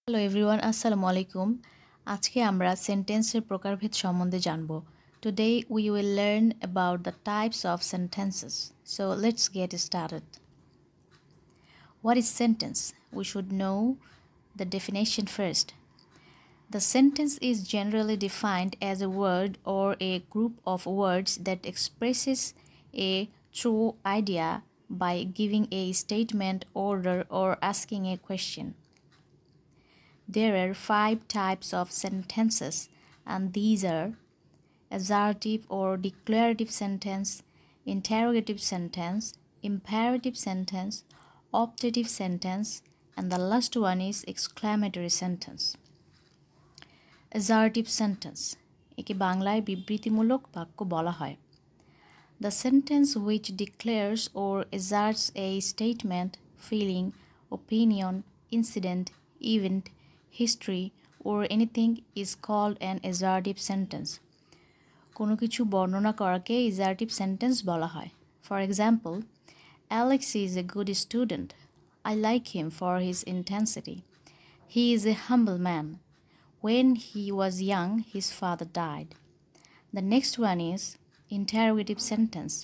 Hello everyone আসসালামু আলাইকুম আজকে আমরা সেন্টেন্সের প্রকারভেদ সম্বন্ধে জানব Today we will learn about the types of sentences. So let's get started. What is sentence? We should know the definition first. The sentence is generally defined as a word or a group of words that expresses a true idea by giving a statement, order, or asking a question. There are 5 types of sentences, and these are assertive or declarative sentence, interrogative sentence, imperative sentence, optative sentence, and the last one is exclamatory sentence. Assertive sentence একে বাংলায় বিবৃতিমূলক বাক্য বলা হয়। The sentence which declares or asserts a statement, feeling, opinion, incident, event, history, or anything is called an assertive sentence. কোনো কিছু বর্ণনা করাকে assertive sentence বলা হয়। For example, Alex is a good student. I like him for his intensity. He is a humble man. When he was young, his father died. The next one is interrogative sentence.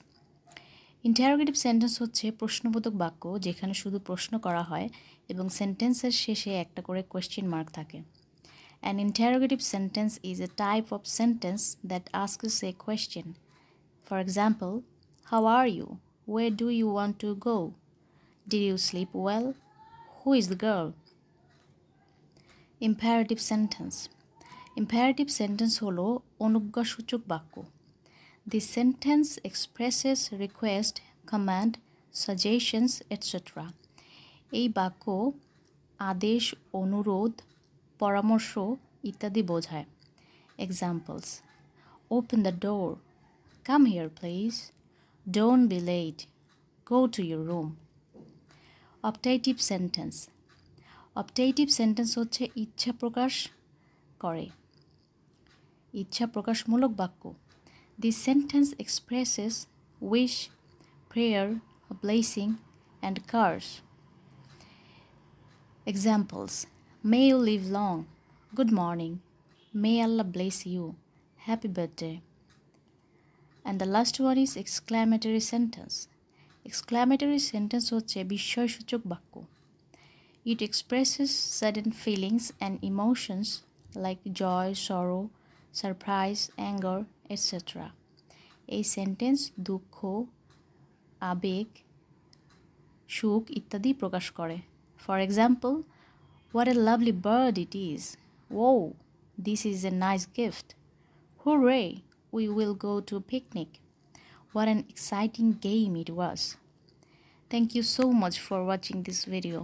Interrogative sentence হচ্ছে প্রশ্নবোধক বাক্য যেখানে শুধু প্রশ্ন করা হয় এবং সেন্টেন্সের শেষে একটা করে কোয়েশ্চেন মার্ক থাকে। An interrogative sentence is a type of sentence that asks a question. For example, how are you? Where do you want to go? Did you sleep well? Who is the girl? Imperative sentence. Imperative sentence হলো অনুজ্ঞাসূচক বাক্য। This sentence expresses request, command, suggestions, etc. এই বাক্য আদেশ, অনুরোধ, পরামর্শ ইত্যাদি বোঝায়। Examples: Open the door. Come here, please. Don't be late. Go to your room. Optative sentence. Optative sentence হচ্ছে ইচ্ছা প্রকাশ করে, ইচ্ছা প্রকাশমূলক বাক্য। This sentence expresses wish, prayer, a blessing, and curse. Examples: May you live long. Good morning. May Allah bless you. Happy birthday. And the last one is exclamatory sentence. Exclamatory sentence হচ্ছে বিস্ময়সূচক বাক্য। It expresses sudden feelings and emotions like joy, sorrow, surprise, anger, etc. এই sentence দুঃখ, আবেগ, সুখ ইত্যাদি প্রকাশ করে। For example, what a lovely bird it is. Whoa, this is a nice gift. Hooray, we will go to a picnic. What an exciting game it was. Thank you so much for watching this video.